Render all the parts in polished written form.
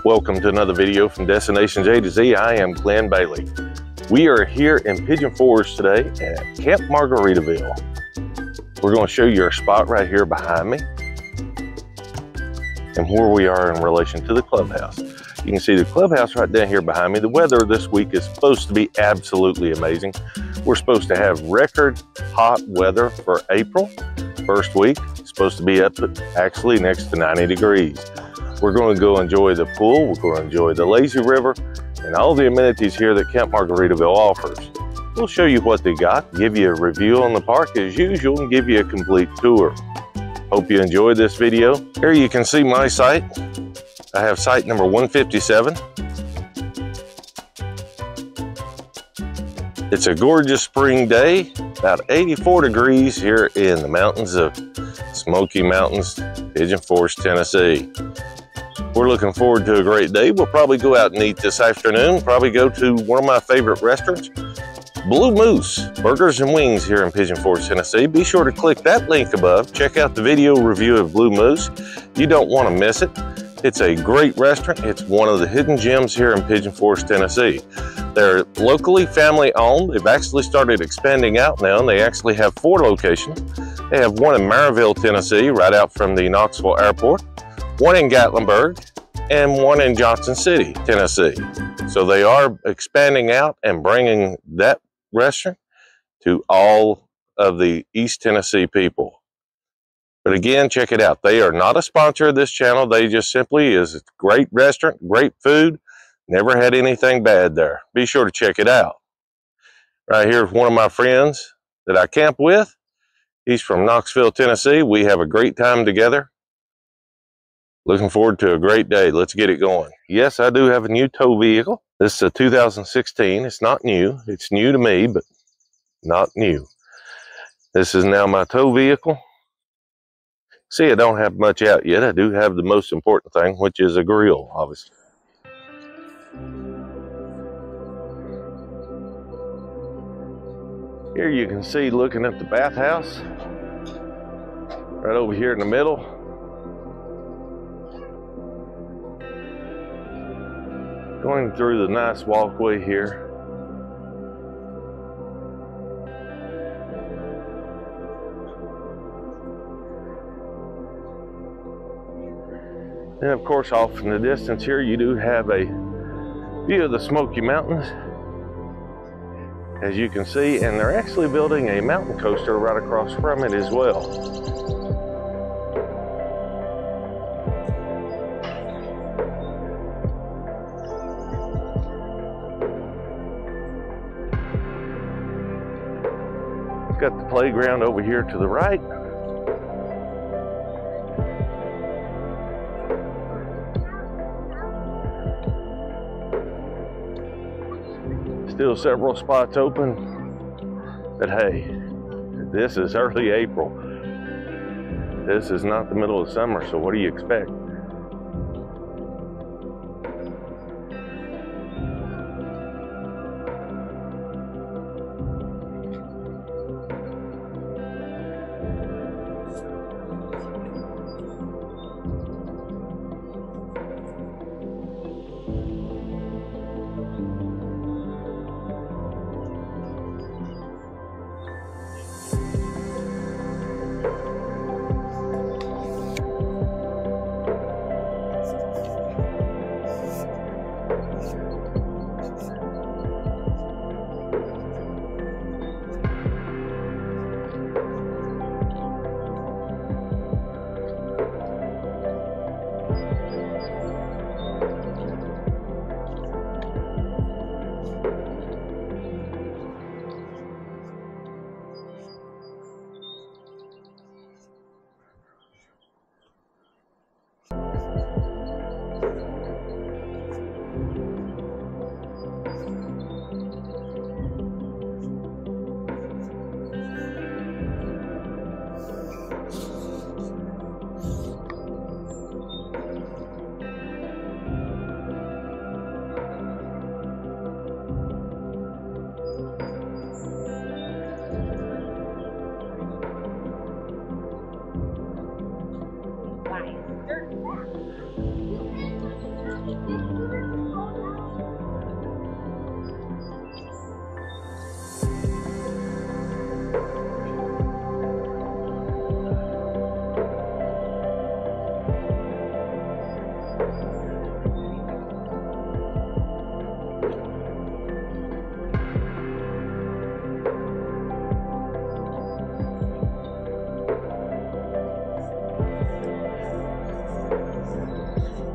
Welcome to another video from Destinations A to Z. I am Glenn Bailey. We are here in Pigeon Forest today at Camp Margaritaville. We're going to show you our spot right here behind me and where we are in relation to the clubhouse. You can see the clubhouse right down here behind me. The weather this week is supposed to be absolutely amazing. We're supposed to have record hot weather for April. First week, it's supposed to be up to actually next to 90 degrees. We're going to go enjoy the pool. We're going to enjoy the lazy river and all the amenities here that Camp Margaritaville offers. We'll show you what they got, give you a review on the park as usual, and give you a complete tour. Hope you enjoyed this video. Here you can see my site. I have site number 157. It's a gorgeous spring day, about 84 degrees here in the mountains of Smoky Mountains, Pigeon Forest, Tennessee. We're looking forward to a great day. We'll probably go out and eat this afternoon, probably go to one of my favorite restaurants, Blue Moose Burgers and Wings here in Pigeon Forest, Tennessee. Be sure to click that link above. Check out the video review of Blue Moose. You don't want to miss it. It's a great restaurant. It's one of the hidden gems here in Pigeon Forest, Tennessee. They're locally family owned. They've actually started expanding out now, and they actually have 4 locations. They have one in Maryville, Tennessee, right out from the Knoxville Airport, one in Gatlinburg, and one in Johnson City, Tennessee. So they are expanding out and bringing that restaurant to all of the East Tennessee people. But again, check it out. They are not a sponsor of this channel. They just simply is a great restaurant, great food. Never had anything bad there. Be sure to check it out. Right here is one of my friends that I camp with. He's from Knoxville, Tennessee. We have a great time together. Looking forward to a great day. Let's get it going. Yes, I do have a new tow vehicle. This is a 2016. It's not new. It's new to me, but not new. This is now my tow vehicle. See, I don't have much out yet. I do have the most important thing, which is a grill, obviously. Here you can see, looking at the bathhouse, right over here in the middle. Going through the nice walkway here. And of course, off in the distance here, you do have a view of the Smoky Mountains, as you can see, and they're actually building a mountain coaster right across from it as well. Got the playground over here to the right. Still several spots open, but hey, this is early April. This is not the middle of summer, so what do you expect?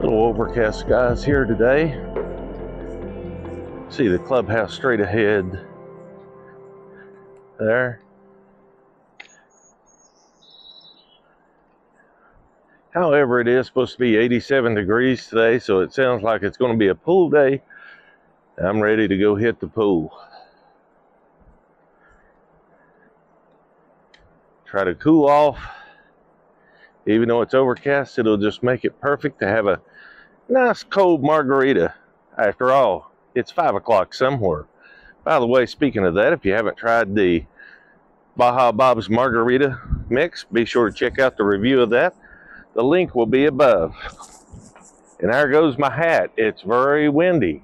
Little overcast skies here today. See the clubhouse straight ahead there. However, it is supposed to be 87 degrees today, so it sounds like it's going to be a pool day. I'm ready to go hit the pool. Try to cool off. Even though it's overcast, it'll just make it perfect to have a nice cold margarita. After all, it's 5 o'clock somewhere. By the way, speaking of that, if you haven't tried the Baja Bob's Margarita Mix, be sure to check out the review of that. The link will be above. And there goes my hat. It's very windy.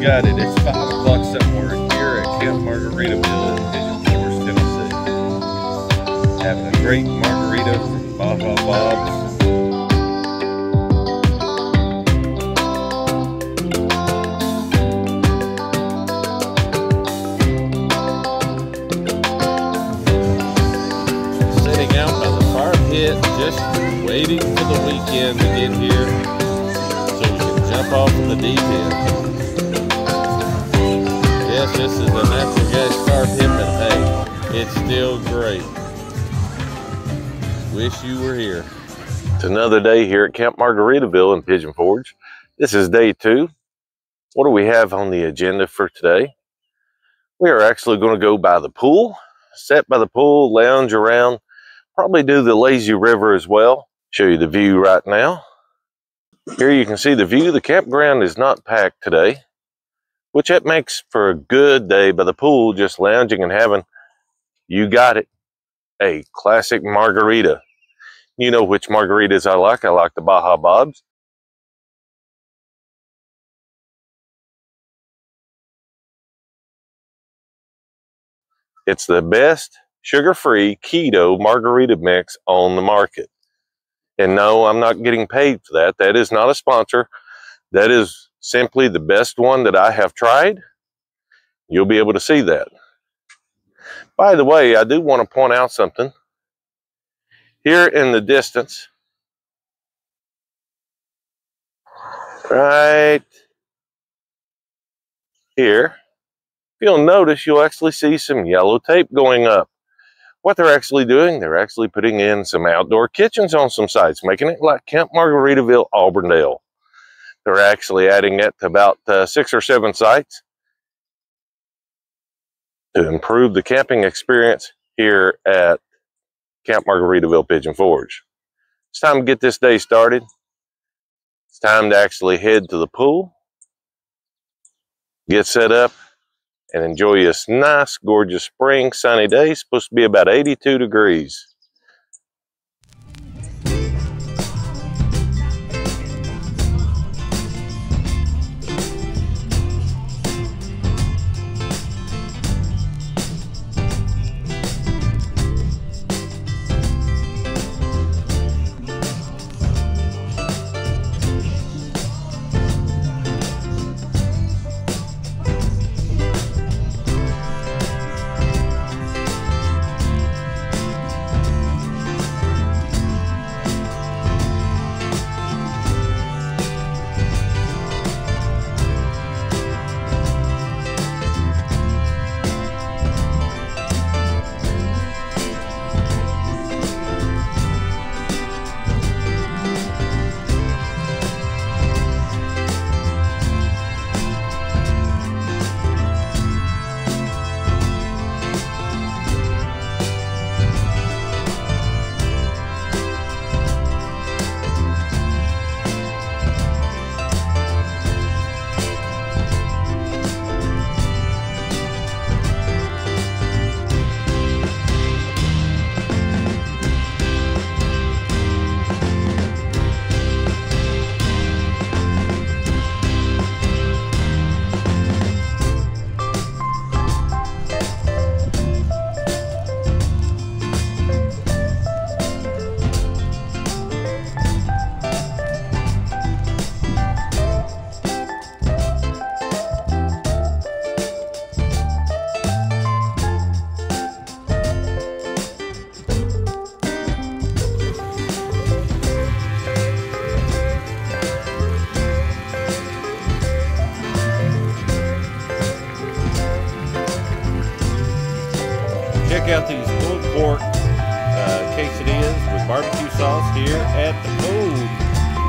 Got it. It's 5 o'clock somewhere here at Camp Margaritaville in Pigeon, Tennessee. Having a great margarita from Baja Bob's. Sitting out by the fire pit, just waiting for the weekend to get here so we can jump off of the deep end. Yes, this is a natural gas fire pit, but hey, it's still great. Wish you were here. It's another day here at Camp Margaritaville in Pigeon Forge. This is day 2. What do we have on the agenda for today? We are actually going to go by the pool, sit by the pool, lounge around, probably do the lazy river as well. Show you the view right now. Here you can see the view. The campground is not packed today, which that makes for a good day by the pool, just lounging and having, you got it, a classic margarita. You know which margaritas I like. I like the Baja Bob's. It's the best sugar-free keto margarita mix on the market. And no, I'm not getting paid for that. That is not a sponsor. That is simply the best one that I have tried. You'll be able to see that. By the way, I do want to point out something. Here in the distance, right here, you'll notice you'll actually see some yellow tape going up. What they're actually doing, they're actually putting in some outdoor kitchens on some sites, making it like Camp Margaritaville, Auburndale. They're actually adding it to about 6 or 7 sites to improve the camping experience here at Camp Margaritaville, Pigeon Forge. It's time to get this day started. It's time to actually head to the pool, get set up, and enjoy this nice, gorgeous spring sunny day. It's supposed to be about 82 degrees. pork quesadillas with barbecue sauce here at the pool.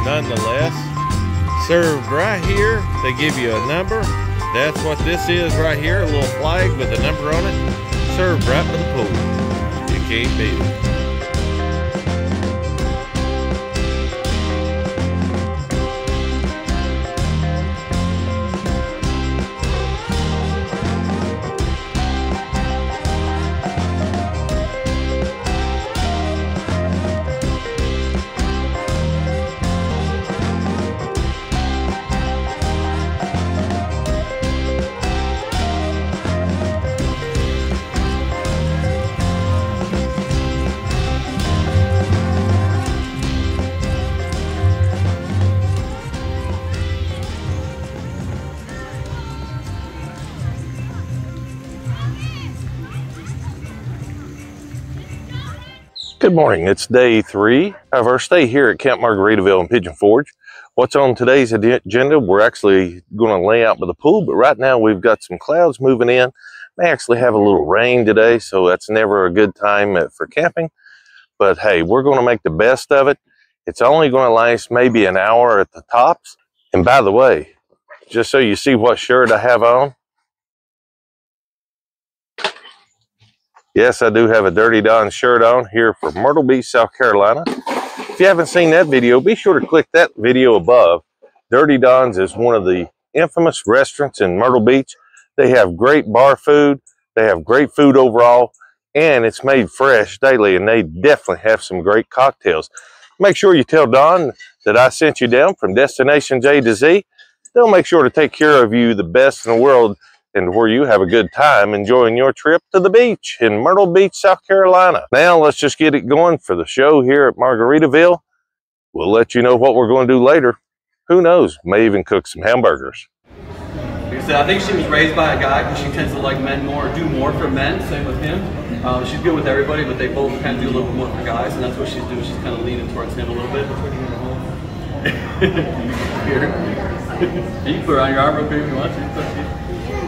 Nonetheless, served right here. They give you a number. That's what this is right here, a little flag with a number on it. Served right by the pool. You can't beat it. Good morning, it's day 3 of our stay here at Camp Margaritaville in Pigeon Forge. What's on today's agenda? We're actually going to lay out by the pool, but right now we've got some clouds moving in. May actually have a little rain today, so that's never a good time for camping. But hey, we're going to make the best of it. It's only going to last maybe an hour at the tops. And by the way, just so you see what shirt I have on, yes, I do have a Dirty Don shirt on here from Myrtle Beach, South Carolina. If you haven't seen that video, be sure to click that video above. Dirty Don's is one of the infamous restaurants in Myrtle Beach. They have great bar food. They have great food overall, and it's made fresh daily, and they definitely have some great cocktails. Make sure you tell Don that I sent you down from Destination J to Z. They'll make sure to take care of you the best in the world, and where you have a good time enjoying your trip to the beach in Myrtle Beach, South Carolina. Now let's just get it going for the show here at Margaritaville. We'll let you know what we're going to do later. Who knows, may even cook some hamburgers. I think she was raised by a guy because she tends to like men more, do more for men, same with him. She's good with everybody, but they both kind of do a little more for guys, and that's what she's doing. She's kind of leaning towards him a little bit. Here. You can put her on your arm real quick if you want to.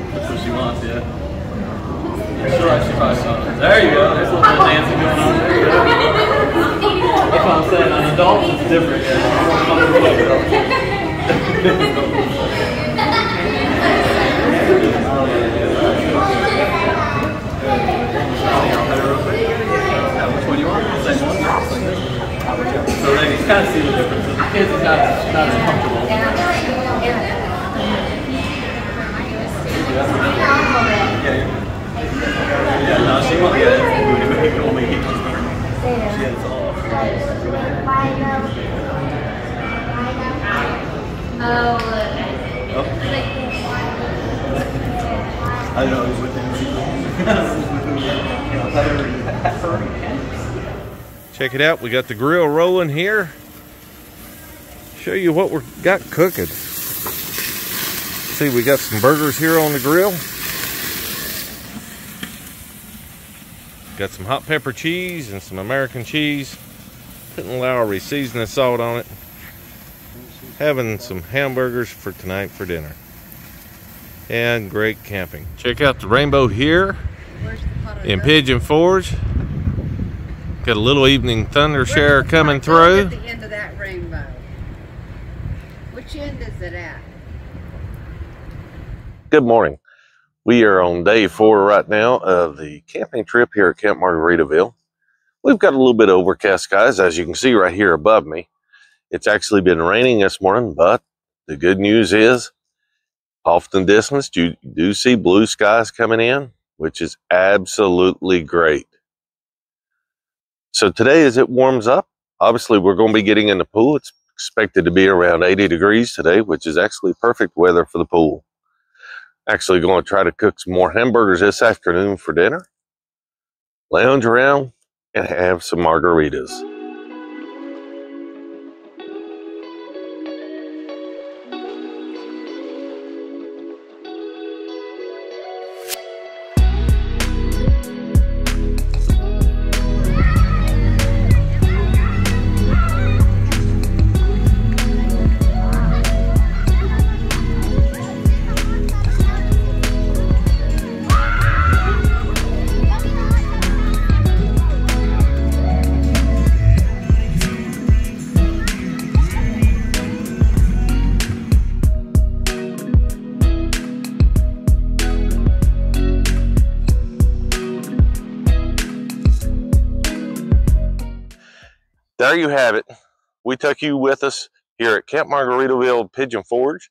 That's what she wants, yeah. I'm sure she probably saw it. There you go. There's a little bit of dancing going on. There you go. That's what I'm saying. On adults, it's different. Yeah. Which one do you want? The same one? So ladies kind of see the difference. The kids is not as comfortable. Yeah, no, she won't get it. We can only eat this. She has all. I don't know who's with him. Check it out, we got the grill rolling here. Show you what we got cooking. See, we got some burgers here on the grill. Got some hot pepper cheese and some American cheese. Putting Lowry seasoning salt on it. Having some hamburgers for tonight for dinner. And great camping. Check out the rainbow here in Pigeon Forge. Got a little evening thunder shower coming through. At the end of that rainbow. Which end is it at? Good morning. We are on day 4 right now of the camping trip here at Camp Margaritaville. We've got a little bit of overcast skies, as you can see right here above me. It's actually been raining this morning, but the good news is, off in the distance, you do see blue skies coming in, which is absolutely great. So today, as it warms up, obviously we're going to be getting in the pool. It's expected to be around 80 degrees today, which is actually perfect weather for the pool. Actually going to try to cook some more hamburgers this afternoon for dinner. Lounge around and have some margaritas. There you have it. We took you with us here at Camp Margaritaville Pigeon Forge.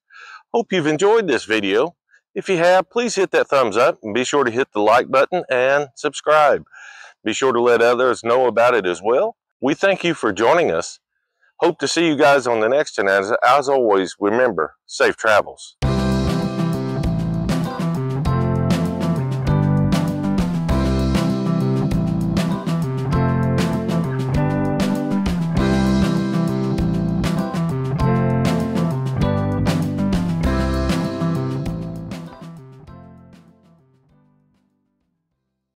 Hope you've enjoyed this video. If you have, please hit that thumbs up and be sure to hit the like button and subscribe. Be sure to let others know about it as well. We thank you for joining us. Hope to see you guys on the next one. As always, remember, safe travels.